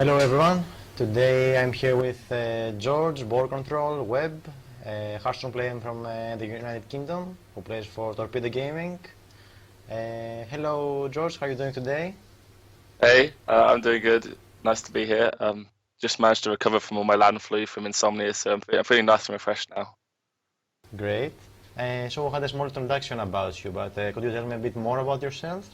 Hello everyone. Today I'm here with George, BoarControl, Webb, Hearthstone player from the United Kingdom who plays for Torpedo Gaming. Hello George, how are you doing today? Hey, I'm doing good. Nice to be here. Just managed to recover from all my land flu from insomnia, so I'm feeling nice and refreshed now. Great. So I had a small introduction about you, but could you tell me a bit more about yourself?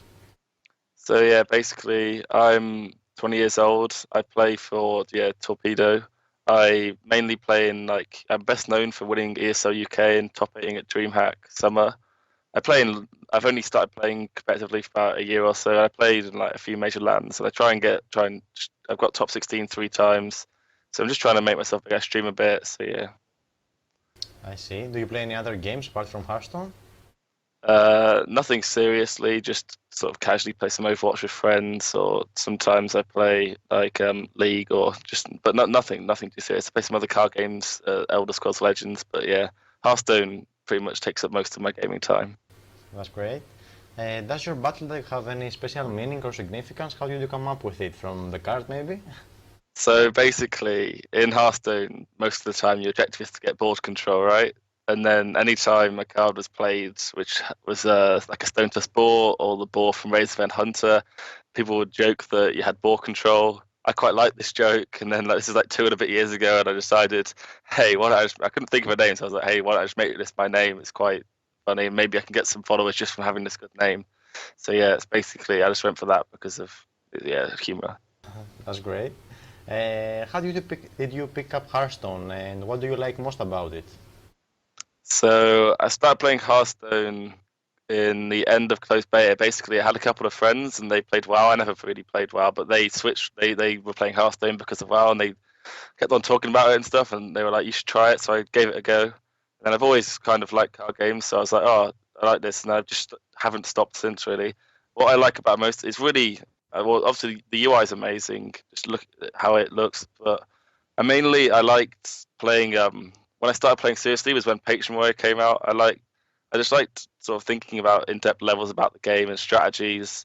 So yeah, basically, I'm 20 years old. I play for Torpedo. I mainly play in I'm best known for winning ESL UK and top 8ing at DreamHack Summer. I've only started playing competitively for about a year or so. I played in like a few major lands, and I've got top 16 3 times. So I'm just trying to make myself big. I stream a bit, so yeah. I see. Do you play any other games apart from Hearthstone? Nothing seriously, just sort of casually play some Overwatch with friends, or sometimes I play League, or but nothing too serious. I play some other card games, Elder Scrolls Legends, but yeah, Hearthstone pretty much takes up most of my gaming time. That's great. Does your battle deck have any special meaning or significance? How did you come up with it? From the card maybe? So basically, in Hearthstone, most of the time your objective is to get board control, right? And then anytime a card was played, which was like a Stone Tusk Boar or the Boar from Razorven Hunter, people would joke that you had board control. I quite like this joke, and then this is like 2 and a bit years ago, and I decided, hey, I couldn't think of a name, so I was like, hey, why don't I just make this my name? It's quite funny, and maybe I can get some followers just from having this good name. So yeah, it's basically I just went for that because of humor. That's great. How did you pick up Hearthstone and what do you like most about it? So I started playing Hearthstone in the end of closed beta. Basically, I had a couple of friends and they played WoW. I never really played WoW, but they switched. They were playing Hearthstone because of WoW, and they kept on talking about it and stuff. And they were like, "You should try it." So I gave it a go. And I've always kind of liked card games, so I was like, "Oh, I like this," and I just haven't stopped since. Really, what I like about most is really well, obviously the UI is amazing. Just look at how it looks, but I liked playing when I started playing seriously was when Patron Warrior came out. I just liked sort of thinking about in-depth levels about the game and strategies.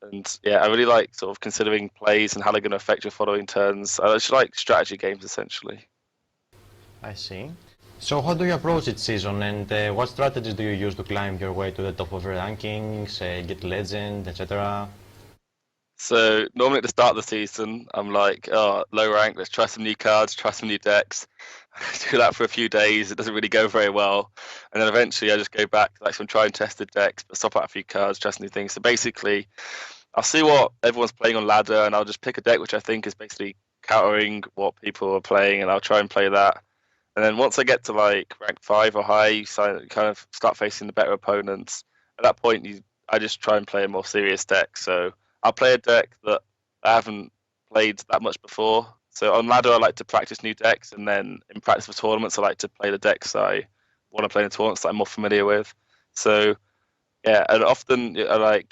And yeah, I really like sort of considering plays and how they're going to affect your following turns. I just like strategy games essentially. I see. So how do you approach each season and what strategies do you use to climb your way to the top of your rankings, get legend, etc.? So normally at the start of the season, I'm like, oh, low rank, let's try some new cards, try some new decks. I do that for a few days. It doesn't really go very well. And then eventually I just go back to like some tried and tested decks, but swap out a few cards, try some new things. So basically, I'll see what everyone's playing on ladder and I'll just pick a deck which I think is basically countering what people are playing and I'll try and play that. And then once I get to like rank 5 or high, you kind of start facing the better opponents. At that point, I just try and play a more serious deck. So I'll play a deck that I haven't played that much before. So on ladder, I like to practice new decks, and then in practice for tournaments, I like to play the decks I want to play in tournaments that I'm more familiar with. So yeah, and often I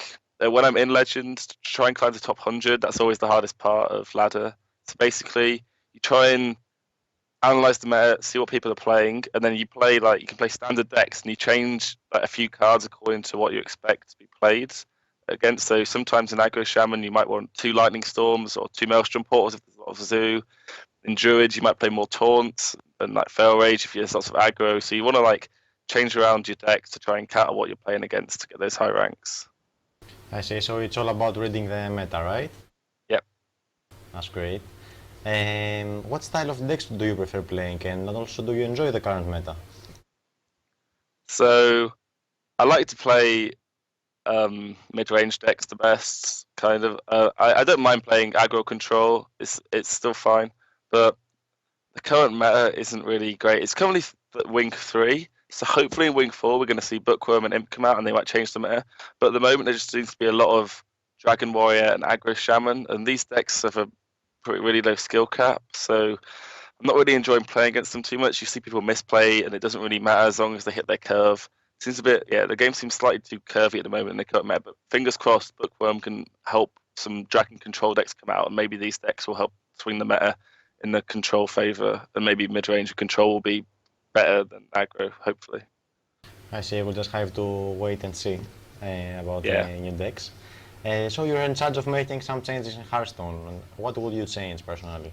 when I'm in Legend, to try and climb the top 100. That's always the hardest part of ladder. So basically, you try and analyze the meta, see what people are playing, and then you can play standard decks and you change like a few cards according to what you expect to be played against. So sometimes in aggro shaman you might want 2 lightning storms or 2 maelstrom portals if there's a lot of zoo. In druid you might play more taunts and like fail rage if there's lots of aggro. So you want to like change around your decks to try and counter what you're playing against to get those high ranks. I see, so it's all about reading the meta, right? Yep. That's great. What style of decks do you prefer playing and also do you enjoy the current meta? So I like to play mid-range decks the best, kind of. I don't mind playing aggro control. It's still fine, but the current meta isn't really great. It's currently Wing 3, so hopefully in Wing 4 we're going to see Bookworm and Imp come out and they might change the meta. But at the moment there just seems to be a lot of Dragon Warrior and aggro Shaman, and these decks have a pretty really low skill cap, so I'm not really enjoying playing against them too much. You see people misplay and it doesn't really matter as long as they hit their curve. Seems a bit, yeah, the game seems slightly too curvy at the moment in the current meta, but fingers crossed Bookworm can help some Dragon control decks come out and maybe these decks will help swing the meta in the control favor, and maybe mid-range control will be better than aggro, hopefully. I see, we'll just have to wait and see about the Yeah. new decks. So you're in charge of making some changes in Hearthstone. What would you change personally?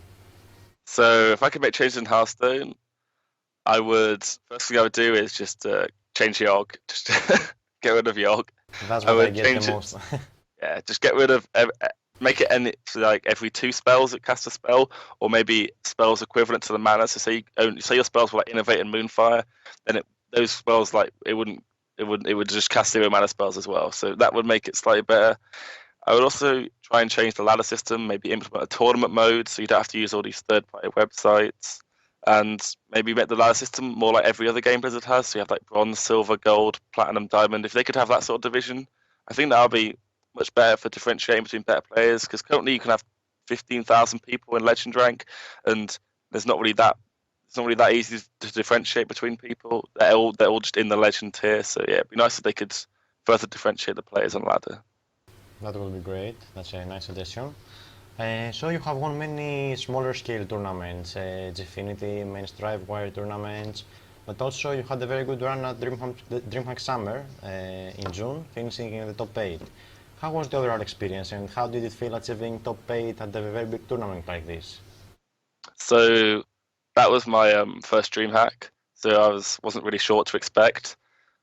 So if I could make changes in Hearthstone, I would first thing I would do is just change Yogg, just get rid of Yogg. That's I what I would get the change most. it. Yeah, just get rid of make it any so like every 2 spells it casts a spell, or maybe spells equivalent to the mana. So say your spells were like Innovate and Moonfire, then those spells like it would just cast 0 mana spells as well. So that would make it slightly better. I would also try and change the ladder system, maybe implement a tournament mode so you don't have to use all these third-party websites, and maybe make the ladder system more like every other game Blizzard has. So you have like bronze, silver, gold, platinum, diamond. If they could have that sort of division, I think that would be much better for differentiating between better players. Because currently you can have 15,000 people in legend rank, and there's not really that. It's not really that easy to differentiate between people. They're all just in the legend tier. So yeah, it'd be nice if they could further differentiate the players on ladder. That would be great. That's a nice suggestion. So you have won many smaller scale tournaments, Gfinity, Men's Drivewire tournaments, but also you had a very good run at DreamHack Summer in June, finishing in the top 8. How was the overall experience and how did it feel achieving top 8 at a very big tournament like this? So that was my first DreamHack, so I wasn't really sure what to expect.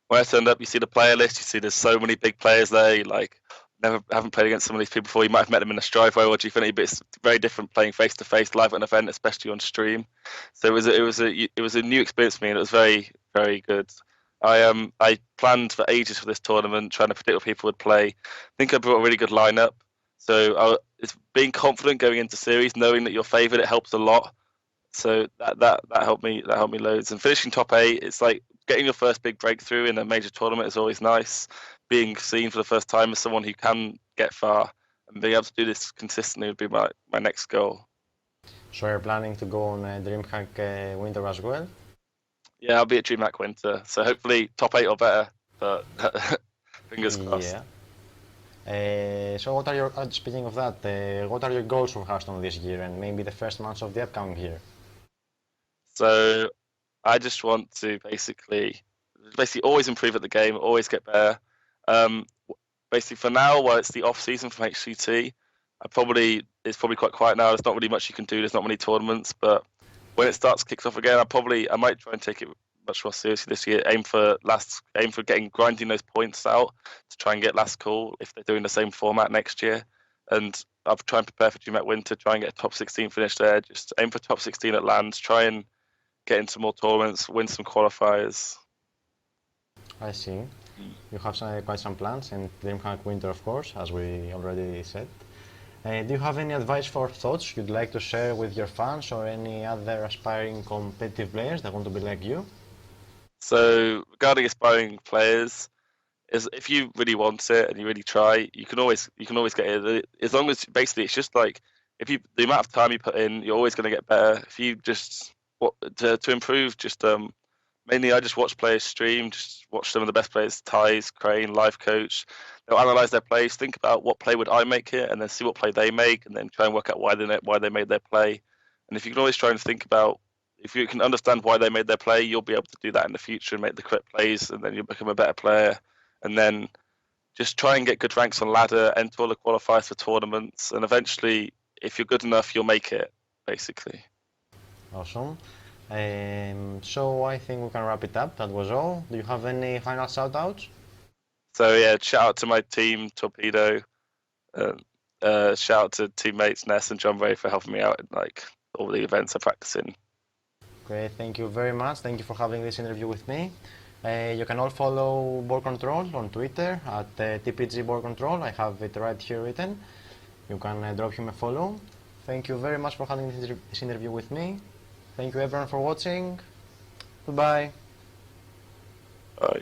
When I turned up, you see the player list, you see there's so many big players there. You like haven't played against some of these people before. You might have met them in a Striveway or Gfinity, but it's very different playing face to face live at an event, especially on stream. So it was a new experience for me, and it was very good. I planned for ages for this tournament, trying to predict what people would play. I think I brought a really good lineup. So it's being confident going into series, knowing that you're favoured, it helps a lot. So that helped me loads. And finishing top 8, it's like getting your first big breakthrough in a major tournament is always nice. Being seen for the first time as someone who can get far and being able to do this consistently would be my next goal. So you're planning to go on DreamHack Winter as well? Yeah, I'll be at DreamHack Winter, so hopefully top 8 or better, but fingers crossed. Yeah. So what are your, speaking of that, what are your goals for Hearthstone this year and maybe the first months of the upcoming year? So I just want to basically always improve at the game, always get better. Basically for now, while it's the off season from HCT, it's probably quite quiet now. There's not really much you can do. There's not many tournaments, but when it kicks off again, I might try and take it much more seriously this year. Aim for grinding those points out to try and get last call if they're doing the same format next year. And I'll try and prepare for DreamHack Winter, try and get a top 16 finish there. Just aim for top 16 at lands. Try and get into more tournaments, win some qualifiers. I see. You have quite some plans and DreamHack Winter, of course, as we already said. Do you have any advice for thoughts you'd like to share with your fans or any other aspiring competitive players that want to be like you? So regarding aspiring players, is if you really want it and you really try, you can always get it. As long as basically it's just like the amount of time you put in, you're always going to get better. If you just to improve, just mainly I just watch players stream, just watch some of the best players, Ties, Crane, Life Coach. They'll analyze their plays, think about what play would I make here, and then see what play they make, and then try and work out why they made their play. And if you can always try and think about, if you can understand why they made their play, you'll be able to do that in the future and make the correct plays, and then you'll become a better player. And then just try and get good ranks on ladder, enter all the qualifiers for tournaments, and eventually, if you're good enough, you'll make it, basically. Awesome. So I think we can wrap it up. That was all. Do you have any final shout-outs? So yeah, shout out to my team, Torpedo. Shout out to teammates Ness and John Ray for helping me out in like all the events I practice in. Great, thank you very much. Thank you for having this interview with me. You can all follow BoarControl on Twitter at TPG BoarControl. I have it right here written. You can drop him a follow. Thank you very much for having this interview with me. Thank you everyone for watching. Goodbye. Bye.